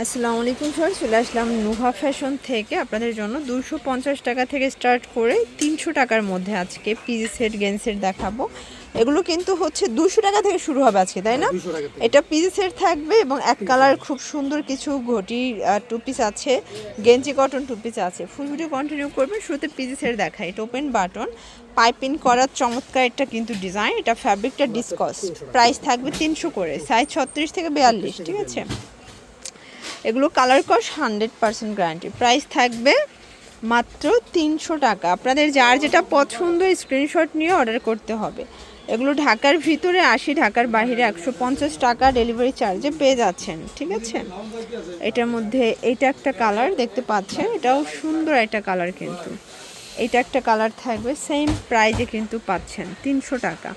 আসসালামু আলাইকুম স্যার, চলে আসলাম নুহা ফ্যাশন থেকে আপনাদের জন্য 250 টাকা থেকে স্টার্ট করে 300 টাকার মধ্যে আজকে পিজি সেট গেঞ্জ সেট দেখাবো। এগুলো কিন্তু হচ্ছে 200 টাকা থেকে শুরু হবে আজকে, তাই না? এটা পিজি সেট থাকবে এবং এক কালার খুব সুন্দর কিছু ঘটি টু পিস আছে, গেঞ্জি কটন টু পিস আছে। ফুল ভিডিও কন্টিনিউ করবেন। শুরুতে পিজি সেট দেখায়, এটা ওপেন বাটন পাইপিং করা চমৎকার একটা কিন্তু ডিজাইন। এটা ফ্যাব্রিকটা ডিসকস, প্রাইস থাকবে 300 করে, সাইজ 36 থেকে 42, ঠিক আছে? এগুলো কালার কস 100% গ্যারান্টি, প্রাইস থাকবে মাত্র 300 টাকা। আপনাদের যার যেটা পছন্দ স্ক্রিনশট নিয়ে অর্ডার করতে হবে। এগুলো ঢাকার ভিতরে 80, ঢাকার বাইরে 150 টাকা ডেলিভারি চার্জে পেয়ে যাচ্ছেন, ঠিক আছে? এটার মধ্যে এইটা একটা কালার দেখতে পাচ্ছেন, এটাও সুন্দর একটা কালার, কিন্তু এইটা একটা কালার থাকবে সেম প্রাইজে কিন্তু পাচ্ছেন 300 টাকা।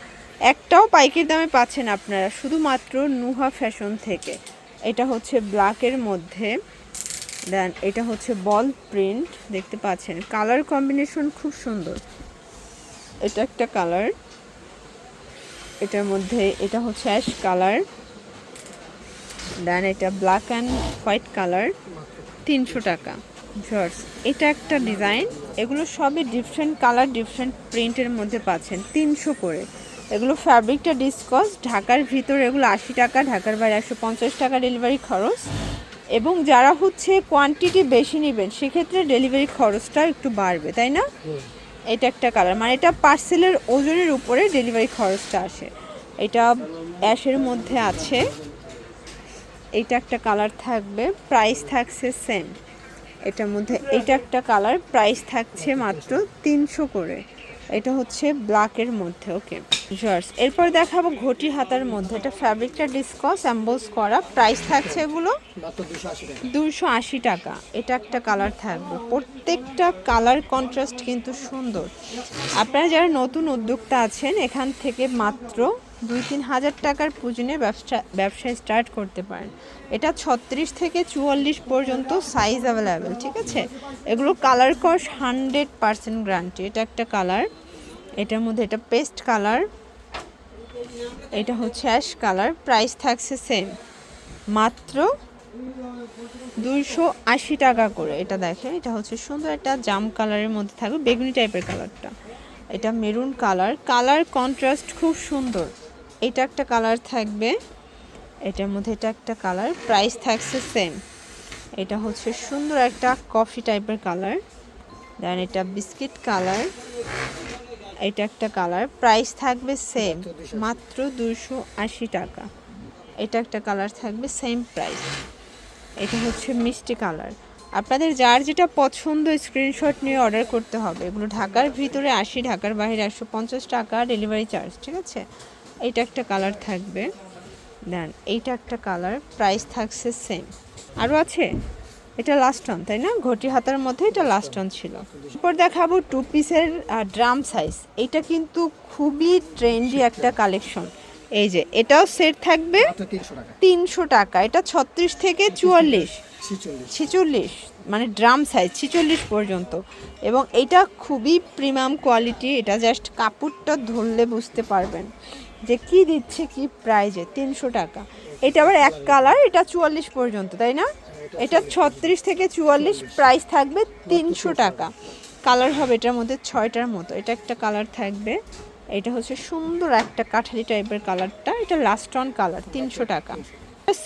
একটাও পাইকারি দামে পাচ্ছেন আপনারা শুধুমাত্র নুহা ফ্যাশন থেকে। এটা হচ্ছে ব্ল্যাকের মধ্যে, দেন এটা হচ্ছে বল প্রিন্ট দেখতে পাচ্ছেন, কালার কম্বিনেশন খুব সুন্দর। এটা একটা কালার, এটার মধ্যে এটা হচ্ছে অ্যাশ কালার, দেন এটা ব্ল্যাক অ্যান্ড হোয়াইট কালার, 300 টাকা। জর্জ এটা একটা ডিজাইন, এগুলো সবই ডিফারেন্ট কালার ডিফারেন্ট প্রিন্টের মধ্যে পাচ্ছেন 300 করে। এগুলো ফ্যাব্রিকটা ডিসকস, ঢাকার ভিতরে এগুলো 80 টাকা, ঢাকার বাইরে 150 টাকা ডেলিভারি খরচ। এবং যারা হচ্ছে কোয়ান্টিটি বেশি নেবেন সেক্ষেত্রে ডেলিভারি খরচটা একটু বাড়বে, তাই না? এটা একটা কালার, মানে এটা পার্সেলের ওজনের উপরে ডেলিভারি খরচটা আসে। এটা অ্যাশের মধ্যে আছে, এইটা একটা কালার থাকবে, প্রাইস থাকছে সেম। এটার মধ্যে এইটা একটা কালার, প্রাইস থাকছে মাত্র 300 করে। এটা হচ্ছে ব্ল্যাকের মধ্যে, ওকে জর্জ। এরপর দেখাবো ঘটি হাতার মধ্যে, এটা ফ্যাব্রিকটা ডিসকস এমবোস করা, প্রাইস থাকছে এগুলো 280 টাকা। এটা একটা কালার থাকবে, প্রত্যেকটা কালার কন্ট্রাস্ট কিন্তু সুন্দর। আপনারা যারা নতুন উদ্যোক্তা আছেন এখান থেকে মাত্র 2-3 হাজার টাকার পুঁজি ব্যবসা স্টার্ট করতে পারেন। এটা 36 থেকে 44 পর্যন্ত সাইজ অ্যাভেলেবেল, ঠিক আছে? এগুলো কালার কস 100% গ্যারান্টি। এটা একটা কালার, এটার মধ্যে এটা পেস্ট কালার, এটা হচ্ছে অ্যাশ কালার, প্রাইস থাকছে সেম মাত্র 280 টাকা করে। এটা দেখেন, এটা হচ্ছে সুন্দর একটা জাম কালারের মধ্যে থাকবে, বেগুনি টাইপের কালারটা। এটা মেরুন কালার, কালার কন্ট্রাস্ট খুব সুন্দর। এটা একটা কালার থাকবে, এটার মধ্যে এটা একটা কালার, প্রাইস থাকছে সেম। এটা হচ্ছে সুন্দর একটা কফি টাইপের কালার, দেন এটা বিস্কিট কালার, এটা একটা কালার, প্রাইস থাকবে সেম মাত্র 280 টাকা। এটা একটা কালার থাকবে সেম প্রাইস। এটা হচ্ছে মিষ্টি কালার। আপনাদের যার যেটা পছন্দ স্ক্রিনশট নিয়ে অর্ডার করতে হবে। এগুলো ঢাকার ভিতরে 80, ঢাকার বাইরে 150 টাকা ডেলিভারি চার্জ, ঠিক আছে? এইটা একটা কালার থাকবে, দেন এইটা একটা কালার, প্রাইস থাকছে সেম। আরও আছে, এটা লাস্ট অন, তাই না? ঘটি হাতার মধ্যে এটা লাস্ট অন ছিল। এরপর দেখাবো টু পিসের ড্রাম সাইজ। এটা কিন্তু খুবই ট্রেন্ডি একটা কালেকশন। এই যে এটাও সেট থাকবে 300 টাকা। এটা 36 থেকে 44, 46, মানে ড্রাম সাইজ 46 পর্যন্ত। এবং এটা খুবই প্রিমিয়াম কোয়ালিটি, এটা জাস্ট কাপড়টা ধরলে বুঝতে পারবেন যে কি দিচ্ছে কি প্রাইজে, 300 টাকা। এটা আবার এক কালার, এটা 44 পর্যন্ত, তাই না? এটা 36 থেকে 44, প্রাইস থাকবে 300 টাকা। কালার হবে এটার মধ্যে 6টার মতো। এটা একটা কালার থাকবে, এটা হচ্ছে সুন্দর একটা কাঠালি টাইপের কালারটা, এটা লাস্ট অন কালার, 300 টাকা।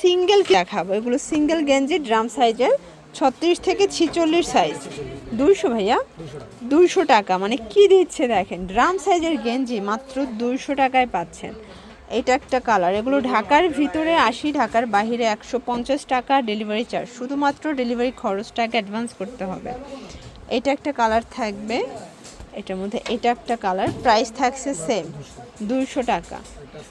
সিঙ্গেল দেখাবো, এগুলো সিঙ্গেল গেঞ্জি ড্রাম সাইজের 36 থেকে 46 সাইজ, 200 ভাইয়া, 200 টাকা। মানে কি দিচ্ছে দেখেন, ড্রাম সাইজের গেঞ্জি মাত্র 200 টাকায় পাচ্ছেন। এটা একটা কালার, এগুলো ঢাকার ভিতরে 80, ঢাকার বাইরে 150 টাকা ডেলিভারি চার্জ, শুধুমাত্র ডেলিভারি খরচটাকে অ্যাডভান্স করতে হবে। এটা একটা কালার থাকবে, এটার মধ্যে এটা একটা কালার, প্রাইস থাকছে সেম 200 টাকা।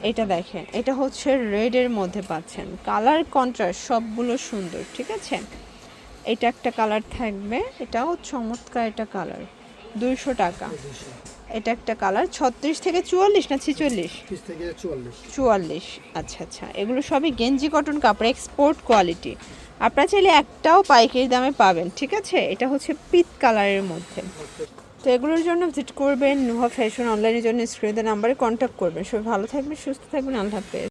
এটা দেখেন, এটা হচ্ছে রেডের মধ্যে পাচ্ছেন, কালার কন্ট্রাস্ট সবগুলো সুন্দর, ঠিক আছে? এটা একটা কালার থাকবে, এটাও চমৎকার একটা কালার, 200 টাকা। এটা একটা কালার 36 থেকে 44 না 46, 44, আচ্ছা আচ্ছা। এগুলো সবই গেঞ্জি কটন কাপড়, এক্সপোর্ট কোয়ালিটি। আপনারা চাইলে একটাও পাইকারি দামে পাবেন, ঠিক আছে? এটা হচ্ছে পিট কালারের মধ্যে। তো এগুলোর জন্য ভিজিট করবেন নুহা ফ্যাশন, অনলাইনের জন্য স্ক্রিনে নাম্বারে কন্ট্যাক্ট করবেন। সবাই ভালো থাকবেন, সুস্থ থাকবেন, আল্লাহ হাফেজ।